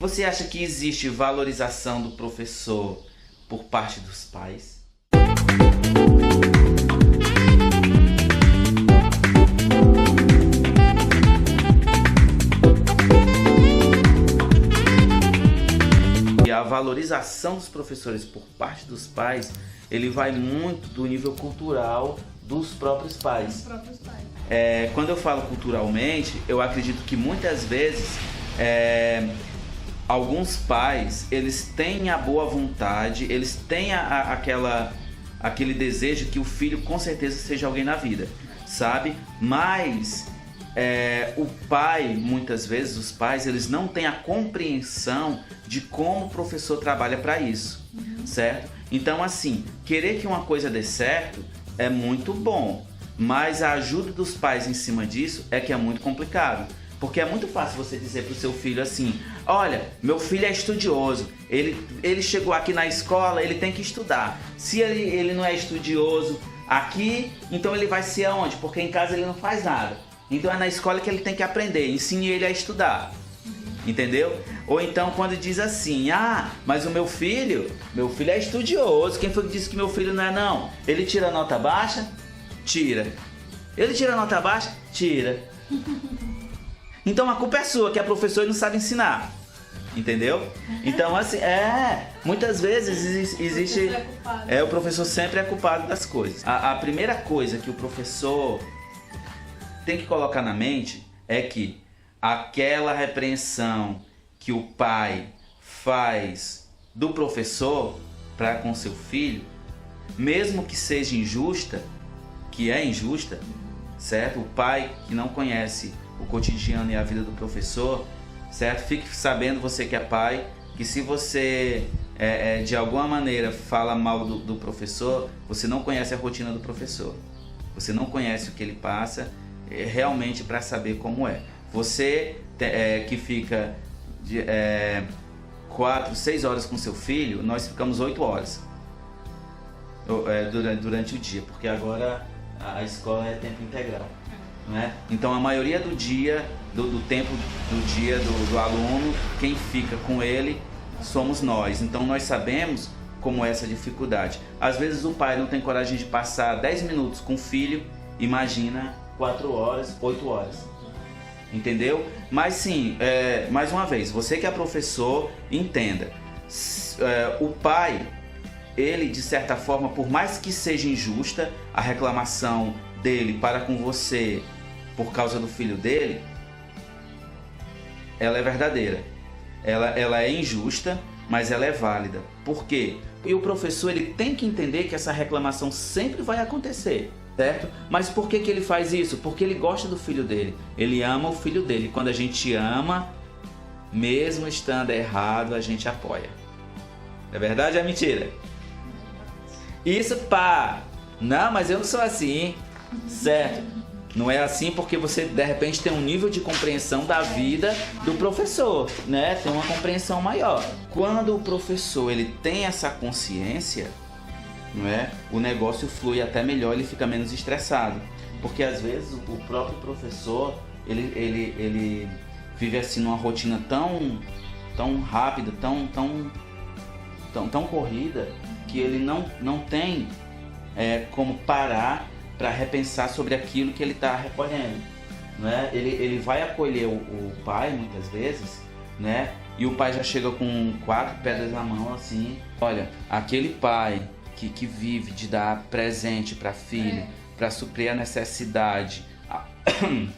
Você acha que existe valorização do professor por parte dos pais? E a valorização dos professores por parte dos pais, ele vai muito do nível cultural dos próprios pais. Quando eu falo culturalmente, eu acredito que muitas vezes alguns pais, eles têm a boa vontade, eles têm aquele desejo que o filho com certeza seja alguém na vida, sabe? Mas o pai, muitas vezes, os pais, eles não têm a compreensão de como o professor trabalha para isso, certo? Então, assim, querer que uma coisa dê certo é muito bom, mas a ajuda dos pais em cima disso é que é muito complicado. Porque é muito fácil você dizer pro seu filho assim: olha, meu filho é estudioso, ele chegou aqui na escola, ele tem que estudar. Se ele não é estudioso aqui, então ele vai ser aonde? Porque em casa ele não faz nada. Então é na escola que ele tem que aprender, ensine ele a estudar. Entendeu? Ou então quando diz assim: ah, mas o meu filho é estudioso. Quem foi que disse que meu filho não é não? Ele tira nota baixa? Tira. Ele tira nota baixa? Tira. Então a culpa é sua, que é professor e não sabe ensinar. Entendeu? Então assim, muitas vezes existe... o professor sempre é culpado das coisas. A primeira coisa que o professor tem que colocar na mente é que aquela repreensão que o pai faz do professor para com seu filho, mesmo que seja injusta, que é injusta, certo? O pai que não conhece o cotidiano e a vida do professor, certo? Fique sabendo, você que é pai, que se você de alguma maneira fala mal do professor, você não conhece a rotina do professor. Você não conhece o que ele passa realmente para saber como é. Você que fica 4, 6 horas com seu filho, nós ficamos 8 horas durante o dia, porque agora a escola é tempo integral. Né? Então a maioria do dia, do tempo do dia do aluno, quem fica com ele somos nós. Então nós sabemos como é essa dificuldade. Às vezes o pai não tem coragem de passar 10 minutos com o filho, imagina 4 horas, 8 horas. Entendeu? Mas sim, mais uma vez, você que é professor, entenda. O pai, ele de certa forma, por mais que seja injusta a reclamação dele para com você por causa do filho dele, ela é verdadeira. Ela é injusta, mas ela é válida. Por quê? E o professor, ele tem que entender que essa reclamação sempre vai acontecer, certo? Mas por que ele faz isso? Porque ele gosta do filho dele. Ele ama o filho dele. Quando a gente ama, mesmo estando errado, a gente apoia. É verdade ou é mentira? Isso, pá! Não, mas eu não sou assim, certo? Não é assim porque você de repente tem um nível de compreensão da vida do professor, né? Tem uma compreensão maior. Quando o professor ele tem essa consciência, não é? O negócio flui até melhor, ele fica menos estressado. Porque às vezes o próprio professor ele vive assim numa rotina tão rápida, tão corrida, que ele não tem como parar para repensar sobre aquilo que ele está recolhendo, né? Ele vai acolher o pai muitas vezes, né? E o pai já chega com 4 pedras na mão assim: olha, aquele pai que vive de dar presente para filho, para suprir a necessidade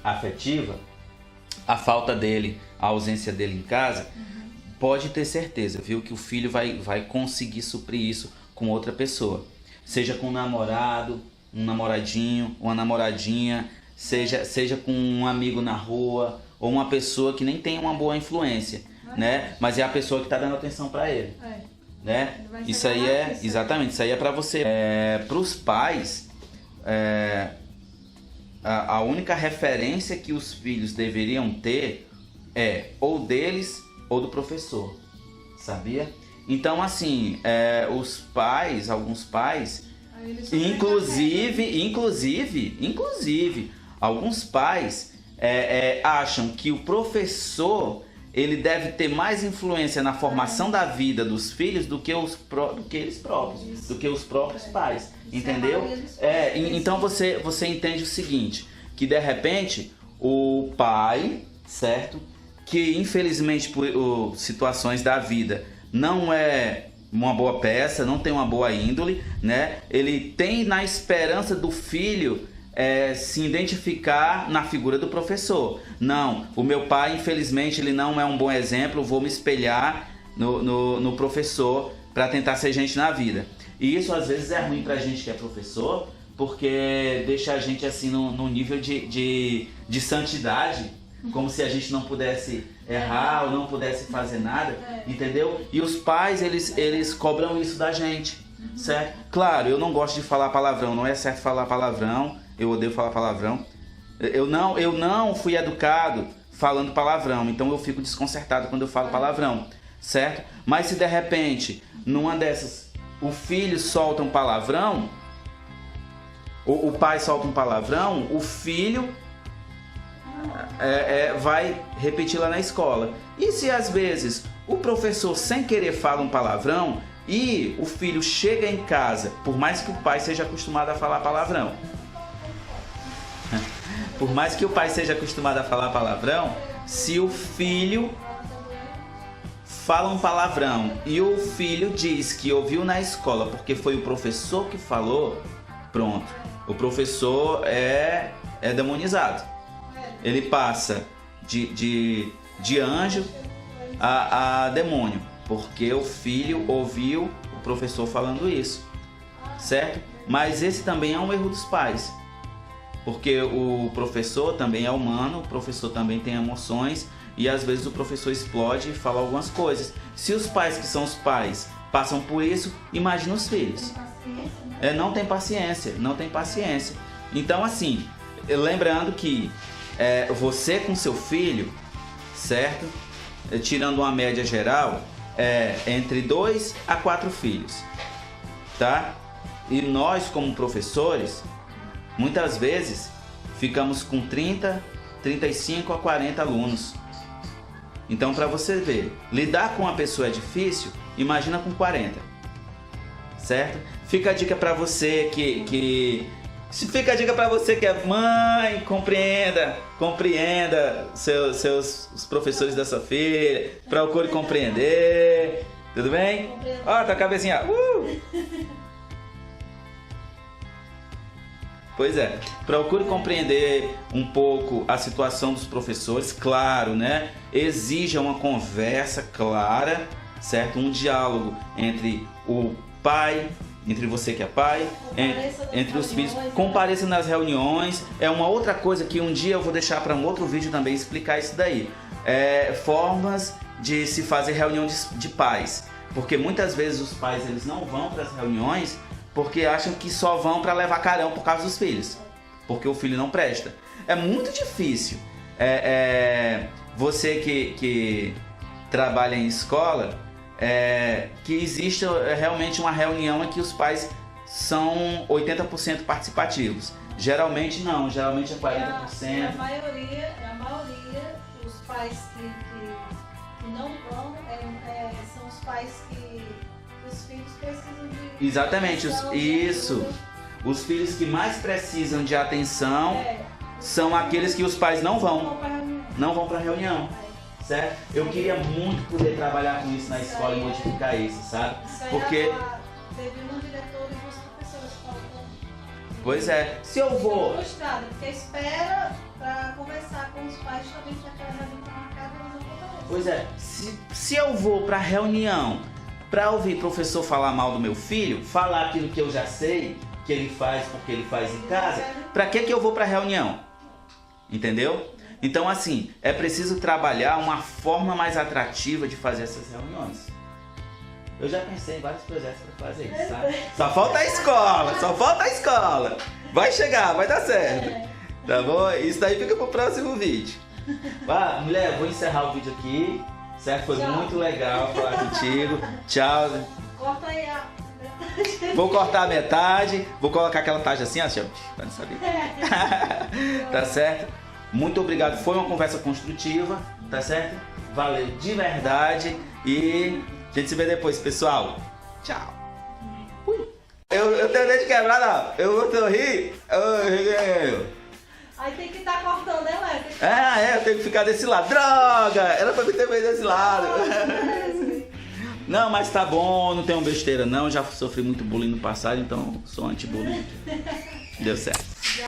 afetiva, a falta dele, a ausência dele em casa, pode ter certeza, viu, que o filho vai conseguir suprir isso com outra pessoa, seja com um namorado, um namoradinho, uma namoradinha, seja com um amigo na rua, ou uma pessoa que nem tem uma boa influência, né? Mas é a pessoa que está dando atenção para ele, né? Isso aí exatamente, isso aí é para você. Para os pais, a única referência que os filhos deveriam ter é ou deles ou do professor, sabia? Então assim, os pais, alguns pais, inclusive, alguns pais acham que o professor ele deve ter mais influência na formação da vida dos filhos do que eles próprios, do que os próprios pais, entendeu? Então você entende o seguinte, que de repente o pai, certo? Que infelizmente por situações da vida não é uma boa peça, não tem uma boa índole, né? Ele tem na esperança do filho se identificar na figura do professor. Não, o meu pai infelizmente ele não é um bom exemplo, vou me espelhar no professor para tentar ser gente na vida. E isso às vezes é ruim pra gente que é professor, porque deixa a gente assim num nível de santidade, como se a gente não pudesse errar ou não pudesse fazer nada, entendeu? E os pais, eles cobram isso da gente, certo? Claro, eu não gosto de falar palavrão, não é certo falar palavrão, eu odeio falar palavrão. Eu não fui educado falando palavrão, então eu fico desconcertado quando eu falo palavrão, certo? Mas se de repente, numa dessas, o filho solta um palavrão, o pai solta um palavrão, o filho vai repetir lá na escola. E se às vezes o professor sem querer fala um palavrão e o filho chega em casa, por mais que o pai seja acostumado a falar palavrão, por mais que o pai seja acostumado a falar palavrão, se o filho fala um palavrão e o filho diz que ouviu na escola porque foi o professor que falou, pronto, o professor é demonizado. Ele passa de anjo a demônio, porque o filho ouviu o professor falando isso, certo? Mas esse também é um erro dos pais, porque o professor também é humano, o professor também tem emoções e às vezes o professor explode e fala algumas coisas. Se os pais que são os pais passam por isso, imagina os filhos. Não tem paciência, não tem paciência. Então assim, lembrando que você com seu filho, certo? Tirando uma média geral, entre 2 a 4 filhos, tá? E nós como professores, muitas vezes ficamos com 30, 35 a 40 alunos. Então para você ver, lidar com uma pessoa é difícil, imagina com 40, certo? Fica a dica para você Fica a dica para você que é mãe, compreenda os professores da sua filha, procure compreender, tudo bem? Ó, tá a cabecinha. Pois é, procure compreender um pouco a situação dos professores, claro, né? Exija uma conversa clara, certo? Um diálogo entre o pai, entre você que é pai, entre os filhos, compareça nas reuniões. É uma outra coisa que um dia eu vou deixar para um outro vídeo também explicar isso daí. Formas de se fazer reunião de pais, porque muitas vezes os pais eles não vão para as reuniões porque acham que só vão para levar carão por causa dos filhos, porque o filho não presta. É muito difícil. Você que trabalha em escola, que existe realmente uma reunião em que os pais são 80% participativos. Geralmente não, geralmente é 40%. A maioria, os pais que não vão, são os pais que os filhos precisam de... Exatamente, isso. Os filhos que mais precisam de atenção são aqueles que os pais não vão para a reunião. Certo? Eu queria muito poder trabalhar com isso na escola e modificar isso, sabe? Porque... Teve um diretor e duas professoras que falam. Pois é, se eu vou... Frustrado, porque espera para conversar com os pais justamente naquela reunião que marcada, mas não acontece. Pois é, se eu vou para reunião para ouvir professor falar mal do meu filho, falar aquilo que eu já sei, que ele faz porque ele faz em casa, para que eu vou para reunião? Entendeu? Então, assim, é preciso trabalhar uma forma mais atrativa de fazer essas reuniões. Eu já pensei em vários projetos para fazer isso, sabe? Só falta a escola. Vai chegar, vai dar certo. Tá bom? Isso daí fica pro próximo vídeo. Mulher, vou encerrar o vídeo aqui, certo? Foi muito legal falar contigo. Tchau. Corta aí a... Vou cortar a metade, vou colocar aquela taxa assim, ó, pra não saber. Tá certo? Muito obrigado, foi uma conversa construtiva, tá certo? Valeu de verdade e a gente se vê depois, pessoal. Tchau. Eu tenho medo de quebrar, não. Eu ri. Aí tem que estar cortando, né, Léo? Eu tenho que ficar desse lado. Droga! Era pra me ter feito desse lado. Não, mas tá bom, não tenho besteira não. Já sofri muito bullying no passado, então sou anti-bullying. Deu certo.